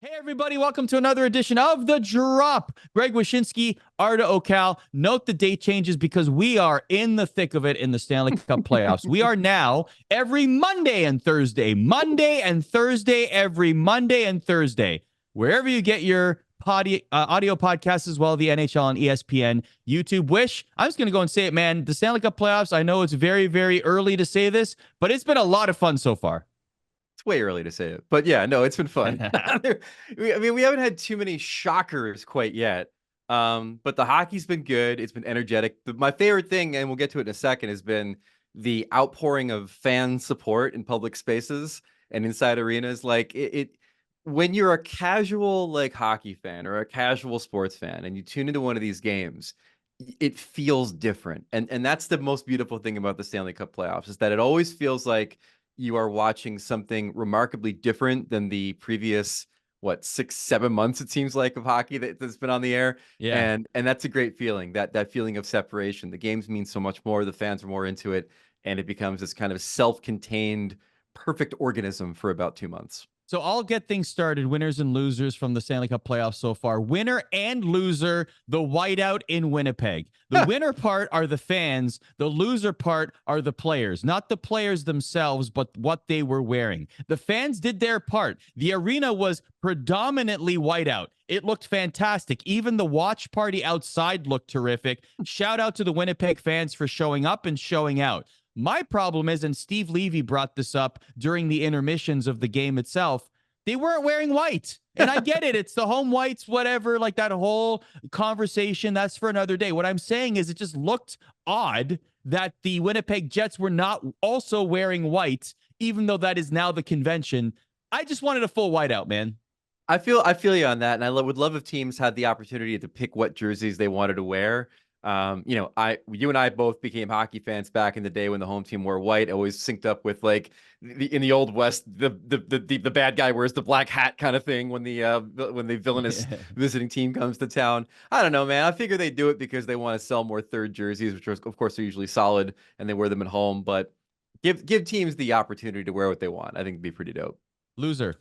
Hey, everybody, welcome to another edition of The Drop. Greg Wyshynski, Arda, Öcal. Note the date changes because we are in the thick of it in the Stanley Cup playoffs. We are now every Monday and Thursday, every Monday and Thursday, wherever you get your audio podcasts as well, the NHL and ESPN, YouTube. Wish, I'm just going to go and say it, man. The Stanley Cup playoffs, I know it's very, very early to say this, but it's been a lot of fun so far. Way early to say it, but yeah, no, it's been fun. We haven't had too many shockers quite yet, but the hockey's been good. It's been energetic. My favorite thing, and we'll get to it in a second, has been the outpouring of fan support in public spaces and inside arenas. Like when you're a casual hockey fan or a casual sports fan and you tune into one of these games, it feels different, and that's the most beautiful thing about the Stanley Cup playoffs, is that it always feels like you are watching something remarkably different than the previous 6-7 months, it seems like, of hockey that's been on the air. Yeah. And that's a great feeling, that feeling of separation. The games mean so much more, the fans are more into it, and it becomes this kind of self-contained perfect organism for about 2 months. So I'll get things started. Winners and losers from the Stanley Cup playoffs so far. Winner and loser, the whiteout in Winnipeg. The winner part are the fans. The loser part are the players. Not the players themselves, but what they were wearing. The fans did their part. The arena was predominantly whiteout. It looked fantastic. Even the watch party outside looked terrific. Shout out to the Winnipeg fans for showing up and showing out. My problem is, and Steve Levy brought this up during the intermissions of the game itself, they weren't wearing white. And I get it. It's the home whites, whatever, like that whole conversation. That's for another day. What I'm saying is it just looked odd that the Winnipeg Jets were not also wearing white, even though that is now the convention. I just wanted a full whiteout, man. I feel you on that, and I would love if teams had the opportunity to pick what jerseys they wanted to wear. You and I both became hockey fans back in the day when the home team wore white. Always synced up with in the old West, the bad guy wears the black hat kind of thing when the villainous visiting team comes to town. I don't know, man. I figure they do it because they want to sell more third jerseys, which of course are usually solid, and they wear them at home. But give teams the opportunity to wear what they want. I think it'd be pretty dope. Loser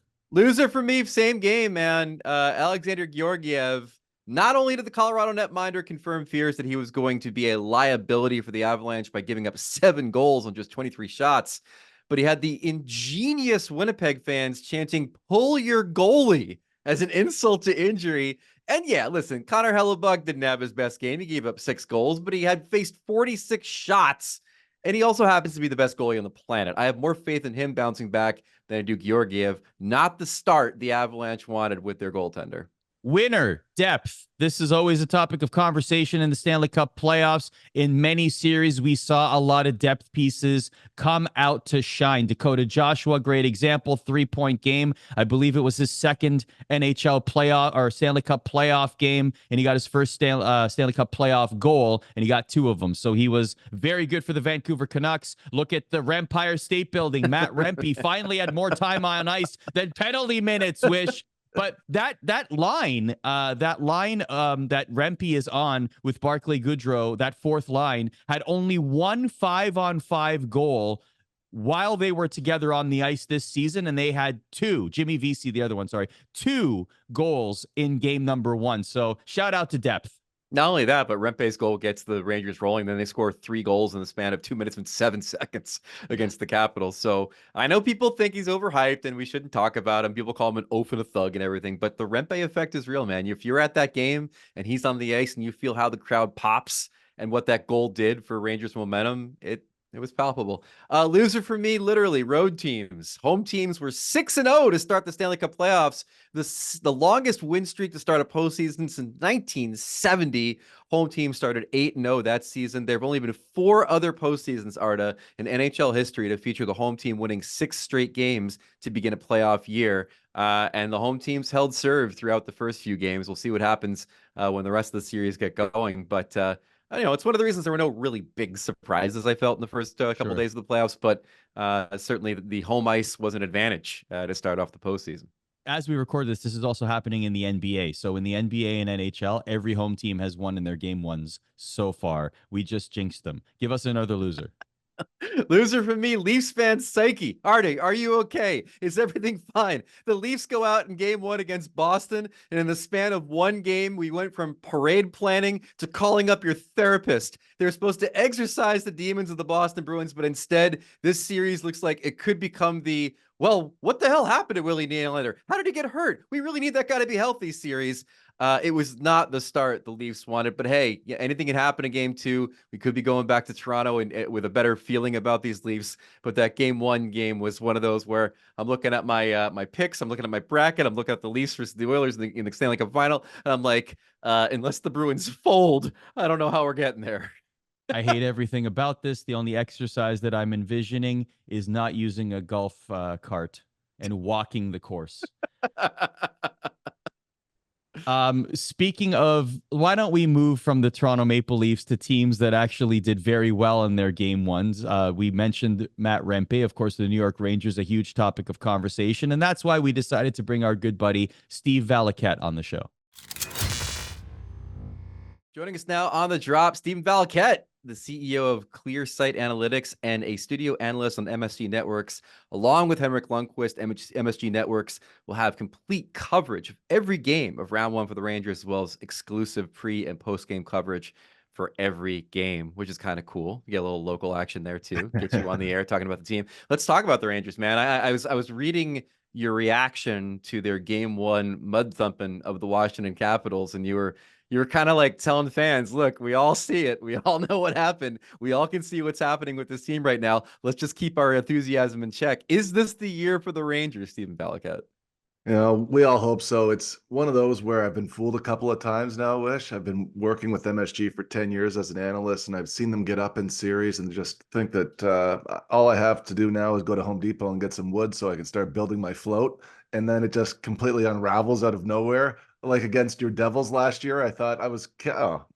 For me, same game, man. Alexandar Georgiev. Not only did the Colorado netminder confirm fears that he was going to be a liability for the Avalanche by giving up 7 goals on just 23 shots, but he had the ingenious Winnipeg fans chanting, "Pull your goalie," as an insult to injury. And yeah, listen, Connor Hellebuck didn't have his best game. He gave up 6 goals, but he had faced 46 shots, and he also happens to be the best goalie on the planet. I have more faith in him bouncing back than I do Georgiev. Not the start the Avalanche wanted with their goaltender. Winner, depth. This is always a topic of conversation in the Stanley Cup playoffs. In many series, we saw a lot of depth pieces come out to shine. Dakota Joshua, great example, 3-point game. I believe it was his second NHL playoff or Stanley Cup playoff game, and he got his first Stanley Cup playoff goal, and he got 2 of them. So he was very good for the Vancouver Canucks. Look at the Empire State Building. Matt Rempe finally had more time on ice than penalty minutes, Wish. But that line that Rempe is on with Barclay Goodrow, that fourth line, had only one 5-on-5 goal while they were together on the ice this season, and they had 2. Jimmy Vesey, the other one, 2 goals in game number 1. So shout out to depth. Not only that, but Rempe's goal gets the Rangers rolling. Then they score 3 goals in the span of 2 minutes and 7 seconds against the Capitals. So I know people think he's overhyped and we shouldn't talk about him. People call him an oaf and a thug and everything. But the Rempe effect is real, man. If you're at that game and he's on the ice and you feel how the crowd pops and what that goal did for Rangers momentum, it was palpable. Loser for me, literally, road teams. Home teams were 6-0 to start the Stanley Cup playoffs. The longest win streak to start a postseason since 1970. Home team started 8-0 that season. There have only been 4 other postseasons, Arda, in NHL history to feature the home team winning 6 straight games to begin a playoff year. And the home teams held serve throughout the first few games. We'll see what happens when the rest of the series get going. But it's one of the reasons there were no really big surprises I felt in the first couple days of the playoffs, but certainly the home ice was an advantage to start off the postseason. As we record this is also happening in the NBA. So in the NBA and NHL, every home team has won in their game ones so far. We just jinxed them. Give us another loser. Loser for me, Leafs fan psyche. Arda, are you okay? Is everything fine? The Leafs go out in game one against Boston, and in the span of one game, we went from parade planning to calling up your therapist. They're supposed to exorcise the demons of the Boston Bruins, but instead, this series looks like it could become the, well, what the hell happened to Willie Nylander? How did he get hurt? We really need that guy to be healthy series. It was not the start the Leafs wanted, but hey, yeah, anything can happen in game two. We could be going back to Toronto and with a better feeling about these Leafs. But that game one game was one of those where I'm looking at my my picks, I'm looking at my bracket, I'm looking at the Leafs versus the Oilers in the Stanley Cup final, and I'm like, unless the Bruins fold, I don't know how we're getting there. I hate everything about this. The only exercise that I'm envisioning is not using a golf cart and walking the course. Speaking of, why don't we move from the Toronto Maple Leafs to teams that actually did very well in their game ones? We mentioned Matt Rempe, of course, the New York Rangers, a huge topic of conversation. And that's why we decided to bring our good buddy, Steve Valiquette, on the show. Joining us now on the drop, Stephen Valiquette, the CEO of Clear Sight Analytics and a studio analyst on MSG Networks, along with Henrik Lundqvist. MSG Networks will have complete coverage of every game of round one for the Rangers, as well as exclusive pre and post game coverage for every game, which is kind of cool. You get a little local action there too. Get you on the air talking about the team. Let's talk about the Rangers, man. I was reading your reaction to their game one mud thumping of the Washington Capitals, and you were kind of like telling fans, look, we all see it. We all know what happened. We all can see what's happening with this team right now. Let's just keep our enthusiasm in check. Is this the year for the Rangers, Stephen Valiquette? You know, we all hope so. It's one of those where I've been fooled a couple of times now, Wish. I've been working with MSG for 10 years as an analyst, and I've seen them get up in series and just think that all I have to do now is go to Home Depot and get some wood so I can start building my float. And then it just completely unravels out of nowhere. Like against your Devils last year, I thought I was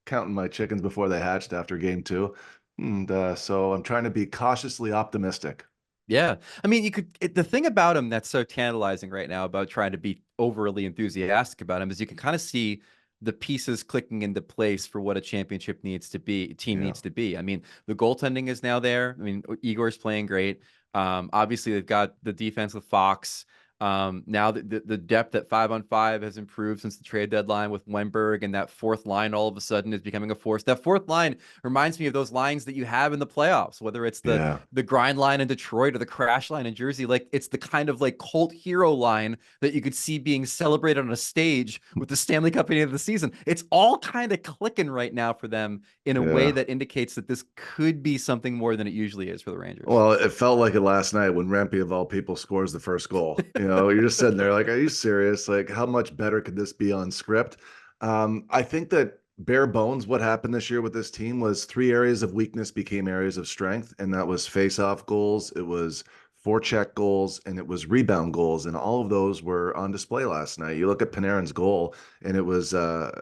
counting my chickens before they hatched after game two. And so I'm trying to be cautiously optimistic. Yeah. I mean, the thing about him that's so tantalizing right now about trying to be overly enthusiastic about him is you can kind of see the pieces clicking into place for what a championship needs to be, needs to be. I mean, the goaltending is now there. I mean, Igor's playing great. Obviously they've got the defense with Fox. Now the depth at 5-on-5 has improved since the trade deadline with Wenberg, and that fourth line all of a sudden is becoming a force. That fourth line reminds me of those lines that you have in the playoffs, whether it's the grind line in Detroit or the crash line in Jersey. Like, it's the kind of like cult hero line that you could see being celebrated on a stage with the Stanley Cup at the end of the season. It's all kind of clicking right now for them in a way that indicates that this could be something more than it usually is for the Rangers. Well, it felt like it last night when Rempe, of all people, scores the first goal. You know, you're just sitting there like, are you serious? Like, how much better could this be on script? I think that bare bones, what happened this year with this team was 3 areas of weakness became areas of strength, and that was face-off goals, it was forecheck goals, and it was rebound goals, and all of those were on display last night. You look at Panarin's goal, and it was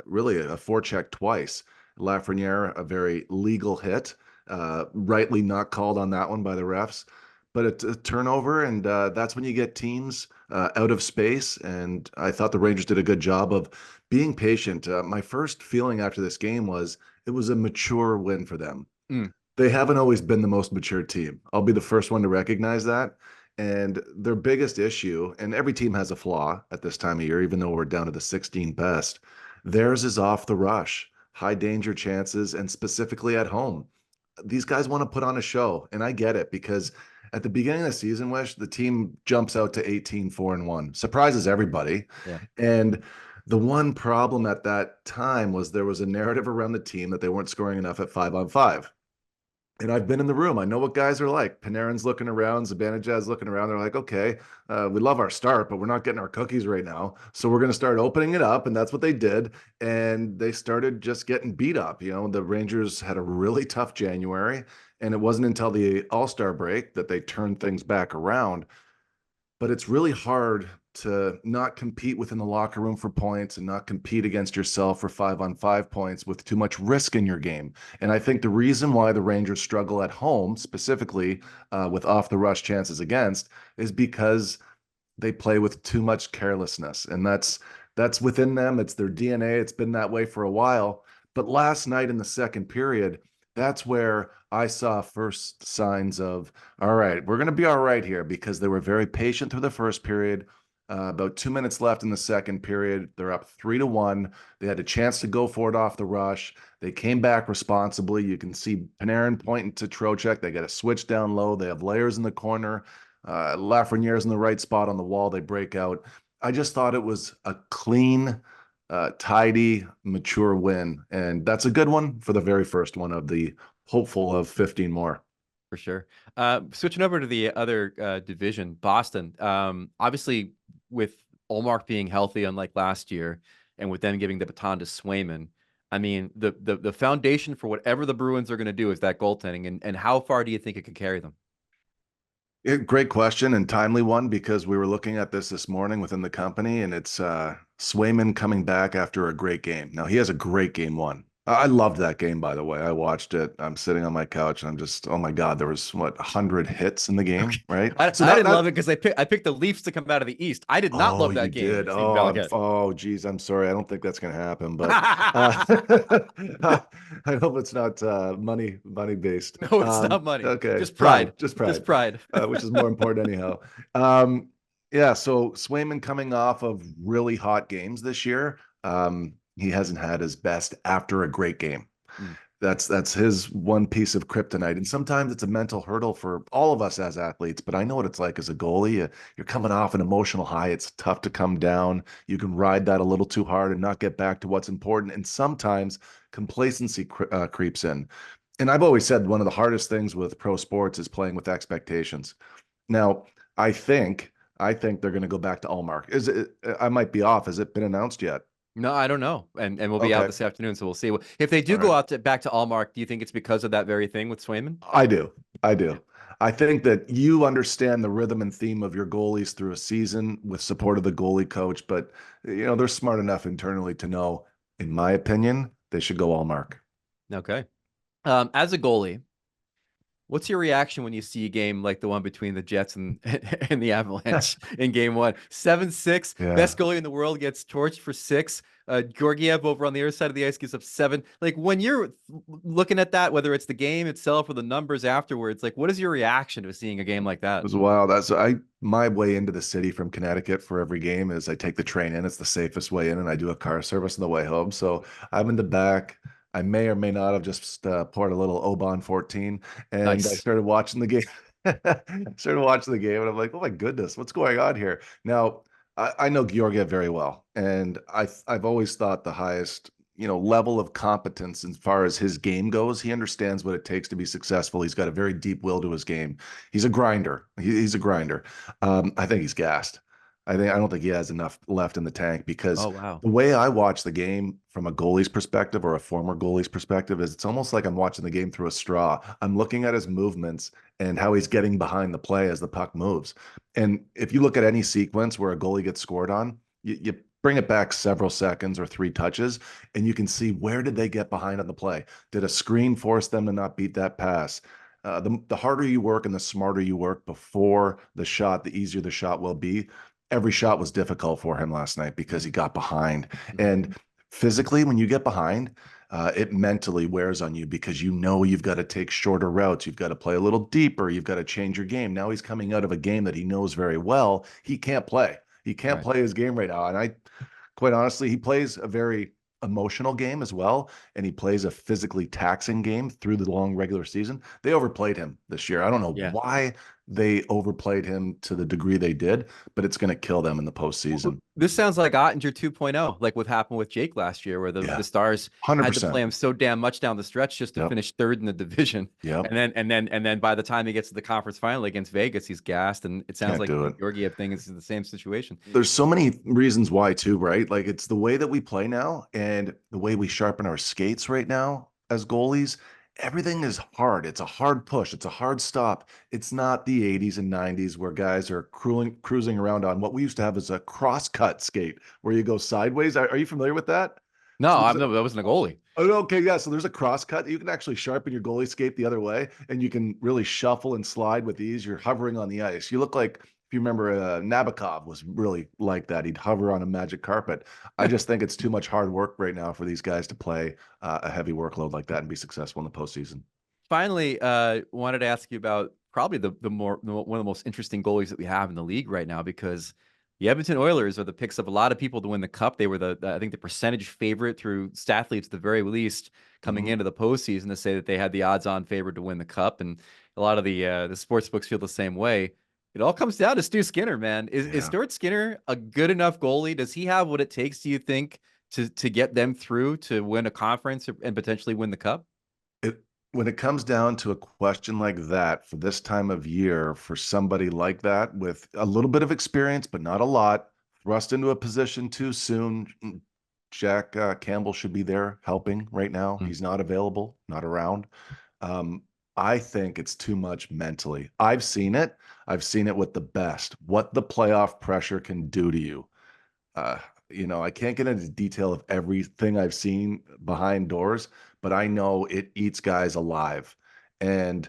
really a forecheck twice. Lafreniere, a very legal hit, rightly not called on that one by the refs, but it's a turnover, and that's when you get teams out of space. And I thought the Rangers did a good job of being patient. My first feeling after this game was it was a mature win for them. They haven't always been the most mature team. I'll be the first one to recognize that. And their biggest issue, and every team has a flaw at this time of year, even though we're down to the 16 best, theirs is off the rush, high danger chances, and specifically at home. These guys want to put on a show, and I get it, because at the beginning of the season, Wish, the team jumps out to 18-4-1, surprises everybody. Yeah. And the one problem at that time was there was a narrative around the team that they weren't scoring enough at 5-on-5. And I've been in the room. I know what guys are like. Panarin's looking around, Zibanejad's looking around. They're like, okay, we love our start, but we're not getting our cookies right now. So we're going to start opening it up. And that's what they did. And they started just getting beat up. You know, the Rangers had a really tough January. And it wasn't until the All-Star break that they turned things back around. But it's really hard to not compete within the locker room for points and not compete against yourself for 5-on-5 points with too much risk in your game. And I think the reason why the Rangers struggle at home, specifically with off the rush chances against, is because they play with too much carelessness. And that's within them. It's their DNA. It's been that way for a while. But last night in the second period, that's where I saw first signs of, all right, we're going to be all right here, because they were very patient through the first period. About 2 minutes left in the second period. They're up 3-1. They had a chance to go for it off the rush. They came back responsibly. You can see Panarin pointing to Trocheck. They got a switch down low. They have layers in the corner. Lafreniere's in the right spot on the wall. They break out. I just thought it was a clean, tidy, mature win. And that's a good one for the very first one of the hopeful of 15 more. For sure. Switching over to the other division, Boston. Obviously, with Ullmark being healthy, unlike last year, and with them giving the baton to Swayman, I mean, the foundation for whatever the Bruins are going to do is that goaltending. And how far do you think it could carry them? Great question and timely one, because we were looking at this morning within the company, and it's Swayman coming back after a great game. Now, he has a great game one. I loved that game, by the way. I watched it. I'm sitting on my couch and I'm just, oh my God, there was 100 hits in the game, right? I didn't love it because I picked the Leafs to come out of the East. I did not love that game. Did. Oh, geez, I'm sorry. I don't think that's going to happen, but I hope it's not money based. No, it's not money. Okay, just pride. Just pride. Just pride. Which is more important anyhow. Yeah. So Swayman coming off of really hot games this year. He hasn't had his best after a great game. That's his one piece of kryptonite. And sometimes it's a mental hurdle for all of us as athletes, but I know what it's like as a goalie. You're coming off an emotional high. It's tough to come down. You can ride that a little too hard and not get back to what's important. And sometimes complacency creeps in. And I've always said one of the hardest things with pro sports is playing with expectations. Now, I think they're going to go back to Ullmark. Is it? I might be off. Has it been announced yet? No, I don't know. And we'll be out this afternoon, so we'll see. If they do go out back to Ullmark, do you think it's because of that very thing with Swayman? I do. I think that you understand the rhythm and theme of your goalies through a season with support of the goalie coach, but they're smart enough internally to know, in my opinion, they should go Ullmark. Okay. As a goalie, what's your reaction when you see a game like the one between the Jets and the Avalanche in game one? 7-6, best goalie in the world gets torched for 6. Georgiev over on the other side of the ice gives up 7. Like, when you're looking at that, whether it's the game itself or the numbers afterwards, like, what is your reaction to seeing a game like that? It was wild. My way into the city from Connecticut for every game is I take the train in. It's the safest way in, and I do a car service on the way home. So I'm in the back. I may or may not have just poured a little Oban 14, and nice. I started watching the game. And I'm like, oh my goodness, what's going on here? Now, I know Georgiev very well, and I've always thought the highest level of competence as far as his game goes. He understands what it takes to be successful. He's got a very deep will to his game. He's a grinder. He's a grinder. I think he's gassed. I don't think he has enough left in the tank, because the way I watch the game from a goalie's perspective or a former goalie's perspective is it's almost like I'm watching the game through a straw. I'm looking at his movements and how he's getting behind the play as the puck moves. And if you look at any sequence where a goalie gets scored on, you bring it back several seconds or 3 touches, and you can see, where did they get behind on the play? Did a screen force them to not beat that pass? The harder you work and the smarter you work before the shot, the easier the shot will be. Every shot was difficult for him last night because he got behind. And physically, when you get behind, it mentally wears on you, because you've got to take shorter routes. You've got to play a little deeper. You've got to change your game. Now he's coming out of a game that he knows very well. He can't play. He can't play his game right now. And quite honestly, he plays a very emotional game as well, and he plays a physically taxing game through the long regular season. They overplayed him this year. I don't know why they overplayed him to the degree they did, but it's going to kill them in the postseason. This sounds like Ottinger 2.0, like what happened with Jake last year, where the Stars 100%. Had to play him so damn much down the stretch just to finish 3rd in the division. And then by the time he gets to the conference final against Vegas, he's gassed. And it sounds like the Georgiev thing is the same situation. There's so many reasons why too, right? Like, it's the way that we play now and the way we sharpen our skates right now as goalies. Everything is hard. It's a hard push. It's a hard stop. It's not the 80s and 90s where guys are cruising around on what we used to have as a cross-cut skate, where you go sideways. Are you familiar with that? No, that wasn't a goalie. Oh, okay, yeah. So there's a cross-cut. You can actually sharpen your goalie skate the other way, and you can really shuffle and slide with ease. You're hovering on the ice. You look like, if you remember, Nabokov was really like that. He'd hover on a magic carpet. I just think it's too much hard work right now for these guys to play a heavy workload like that and be successful in the postseason. Finally, wanted to ask you about probably one of the most interesting goalies that we have in the league right now, because the Edmonton Oilers are the picks of a lot of people to win the cup. They were I think the percentage favorite through Statleets at the very least coming into the postseason to say that they had the odds-on favorite to win the cup, and a lot of the sports books feel the same way. It all comes down to Stu Skinner, man. Is Stuart Skinner a good enough goalie? Does he have what it takes, do you think, to get them through to win a conference and potentially win the cup? When it comes down to a question like that for this time of year, for somebody like that with a little bit of experience, but not a lot, thrust into a position too soon, Jack Campbell should be there helping right now. He's not available, not around. I think it's too much mentally. I've seen it. I've seen it with the best, what the playoff pressure can do to you. I can't get into detail of everything I've seen behind doors, but I know it eats guys alive. And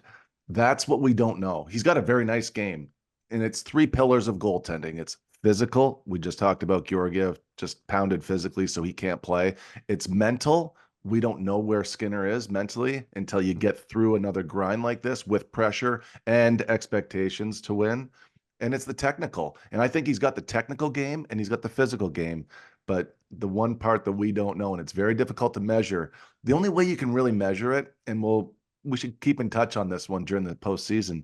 that's what we don't know. He's got a very nice game, and it's three pillars of goaltending. It's physical. We just talked about Georgiev just pounded physically, so he can't play. It's mental. We don't know where Skinner is mentally until you get through another grind like this with pressure and expectations to win. And it's the technical. And I think he's got the technical game and he's got the physical game. But the one part that we don't know, and it's very difficult to measure, the only way you can really measure it, and we should keep in touch on this one during the postseason,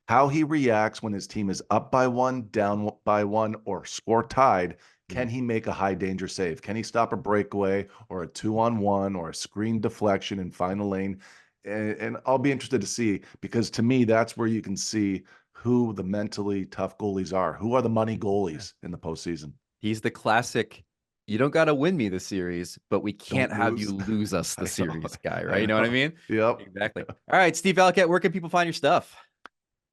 how he reacts when his team is up by one, down by one, or score tied. Can he make a high danger save? Can he stop a breakaway or a 2-on-1 or a screen deflection and find a lane? And I'll be interested to see, because to me, that's where you can see who the mentally tough goalies are. Who are the money goalies in the postseason? He's the classic, you don't got to win me the series, but we can't have you lose us the series guy, right? You know what I mean? Yep. Exactly. All right, Steve Valiquette, where can people find your stuff?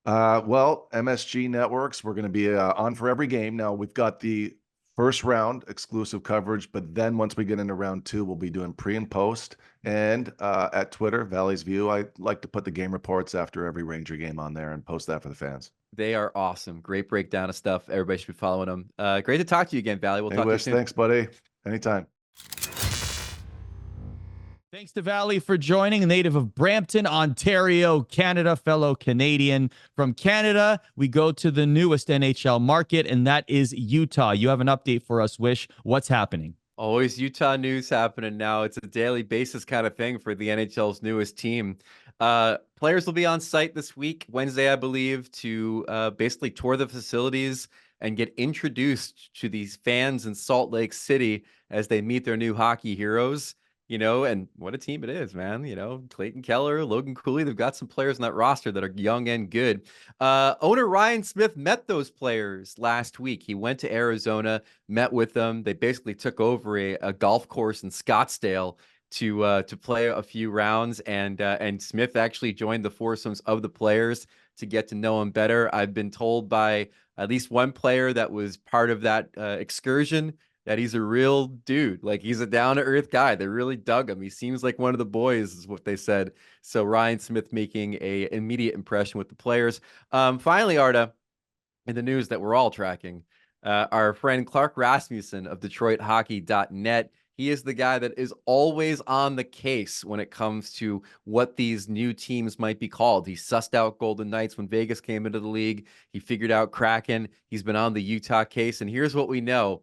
Well, MSG Networks, we're going to be on for every game. Now, we've got the first round exclusive coverage, but then once we get into round two, we'll be doing pre and post. And at Twitter, Valley's View, I like to put the game reports after every Ranger game on there and post that for the fans. They are awesome. Great breakdown of stuff. Everybody should be following them. Great to talk to you again, Valley. We'll talk to you soon. Thanks, buddy. Anytime. Thanks to Valley for joining, native of Brampton, Ontario, Canada, fellow Canadian. From Canada, we go to the newest NHL market, and that is Utah. You have an update for us, Wish. What's happening? Always Utah news happening now. It's a daily basis kind of thing for the NHL's newest team. Players will be on site this week, Wednesday, I believe, to basically tour the facilities and get introduced to these fans in Salt Lake City as they meet their new hockey heroes. And what a team it is, man. Clayton Keller, Logan Cooley, they've got some players on that roster that are young and good. Owner Ryan Smith met those players last week. He went to Arizona, met with them. They basically took over a golf course in Scottsdale to play a few rounds, and Smith actually joined the foursomes of the players to get to know him better. I've been told by at least one player that was part of that excursion that he's a real dude. Like, he's a down-to-earth guy. They really dug him. He seems like one of the boys, is what they said. So Ryan Smith making an immediate impression with the players. Finally, Arda, in the news that we're all tracking, our friend Clark Rasmussen of DetroitHockey.net, he is the guy that is always on the case when it comes to what these new teams might be called. He sussed out Golden Knights when Vegas came into the league. He figured out Kraken. He's been on the Utah case. And here's what we know.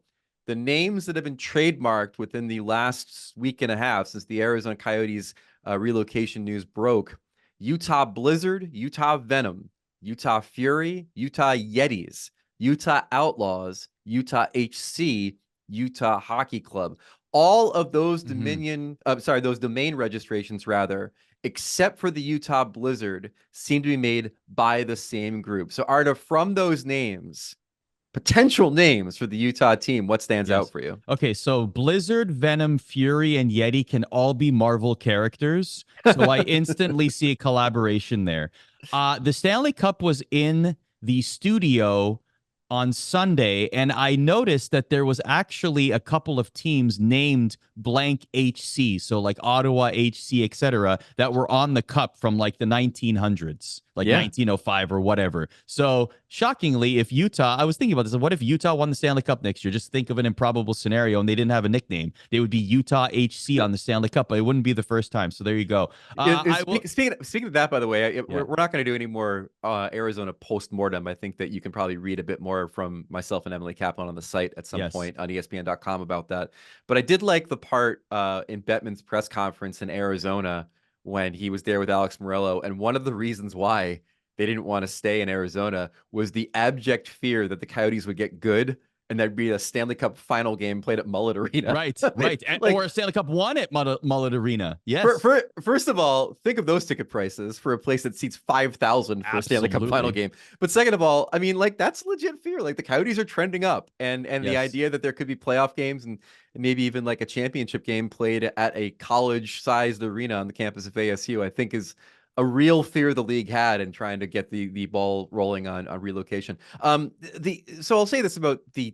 The names that have been trademarked within the last week and a half since the Arizona Coyotes relocation news broke: Utah Blizzard, Utah Venom, Utah Fury, Utah Yetis, Utah Outlaws, Utah HC, Utah Hockey Club. All of those those domain registrations, rather, except for the Utah Blizzard, seem to be made by the same group. So, Arda, from those names, potential names for the Utah team, what stands out for you? Okay, so Blizzard, Venom, Fury, and Yeti can all be Marvel characters. So I instantly see a collaboration there. The Stanley Cup was in the studio on Sunday, and I noticed that there was actually a couple of teams named blank HC, so like Ottawa HC, etc., that were on the cup from like the 1900s, like 1905 or whatever. So shockingly, if Utah, I was thinking about this, what if Utah won the Stanley Cup next year? Just think of an improbable scenario and they didn't have a nickname. They would be Utah HC on the Stanley Cup, but it wouldn't be the first time. So there you go. Speaking of that, by the way, we're not going to do any more Arizona post-mortem. I think that you can probably read a bit more from myself and Emily Kaplan on the site at some point on ESPN.com about that. But I did like the part in Bettman's press conference in Arizona when he was there with Alex Morello. And one of the reasons why they didn't want to stay in Arizona was the abject fear that the Coyotes would get good and there'd be a Stanley Cup final game played at Mullet Arena. Right. Or a Stanley Cup won at Mullet Arena. Yes. First of all, think of those ticket prices for a place that seats 5,000 for a Stanley Cup final game. But second of all, I mean, like, that's legit fear. Like, the Coyotes are trending up, and the idea that there could be playoff games and maybe even like a championship game played at a college-sized arena on the campus of ASU, I think is a real fear the league had in trying to get the ball rolling on relocation. So I'll say this about the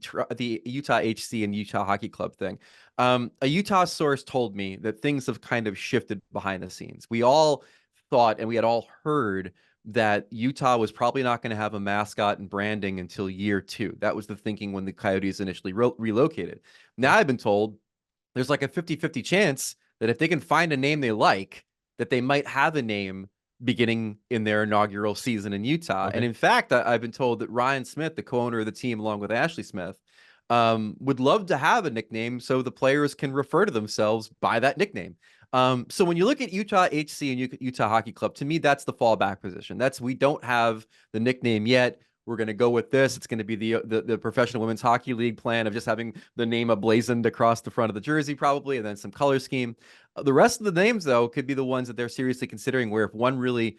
Utah HC and Utah Hockey Club thing. A Utah source told me that things have kind of shifted behind the scenes. We all thought, and we had all heard, that Utah was probably not going to have a mascot and branding until year 2. That was the thinking when the Coyotes initially relocated. Now I've been told there's like a 50-50 chance that if they can find a name they like, that they might have a name beginning in their inaugural season in Utah. Okay. And in fact, I've been told that Ryan Smith, the co-owner of the team, along with Ashley Smith, would love to have a nickname so the players can refer to themselves by that nickname. So when you look at Utah HC and Utah Hockey Club, to me, that's the fallback position. We don't have the nickname yet. We're going to go with this. It's going to be the Professional Women's Hockey League plan of just having the name emblazoned across the front of the jersey, probably, and then some color scheme. The rest of the names, though, could be the ones that they're seriously considering, where if one really,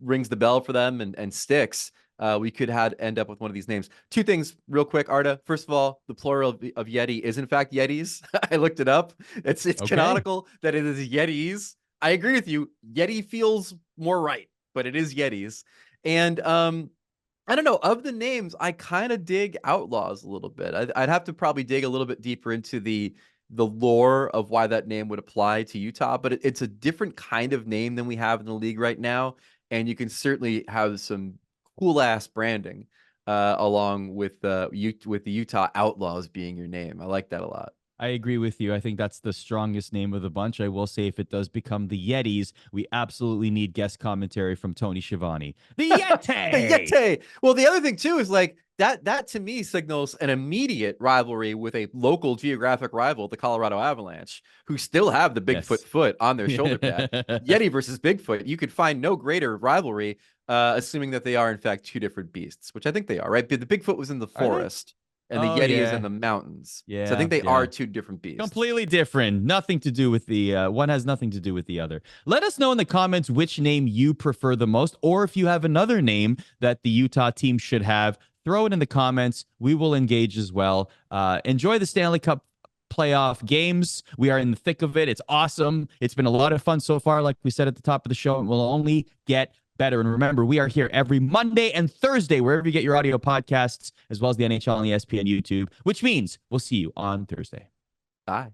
rings the bell for them and sticks, we could end up with one of these names. Two things real quick, Arda. First of all, the plural of Yeti is in fact Yetis. I looked it up. It's canonical that it is Yetis. I agree with you. Yeti feels more right, but it is Yetis. And I don't know, of the names, I kind of dig Outlaws a little bit. I'd have to probably dig a little bit deeper into the lore of why that name would apply to Utah, but it's a different kind of name than we have in the league right now. And you can certainly have some cool ass branding along with the Utah Outlaws being your name. I like that a lot. I agree with you. I think that's the strongest name of the bunch. I will say, if it does become the Yetis, we absolutely need guest commentary from Tony Schiavone. The Yeti! The Yeti! Well, the other thing, too, is like that to me signals an immediate rivalry with a local geographic rival, the Colorado Avalanche, who still have the Bigfoot foot on their shoulder pad. Yeti versus Bigfoot. You could find no greater rivalry, assuming that they are, in fact, two different beasts, which I think they are, right? The Bigfoot was in the forest. And the Yeti is in the mountains. Yeah. So I think they are two different beasts. Completely different. Nothing to do with the one has nothing to do with the other. Let us know in the comments which name you prefer the most, or if you have another name that the Utah team should have. Throw it in the comments. We will engage as well. Enjoy the Stanley Cup playoff games. We are in the thick of it. It's awesome. It's been a lot of fun so far, like we said at the top of the show, and we'll only get better. And remember, we are here every Monday and Thursday, wherever you get your audio podcasts, as well as the NHL and ESPN YouTube, which means we'll see you on Thursday. Bye.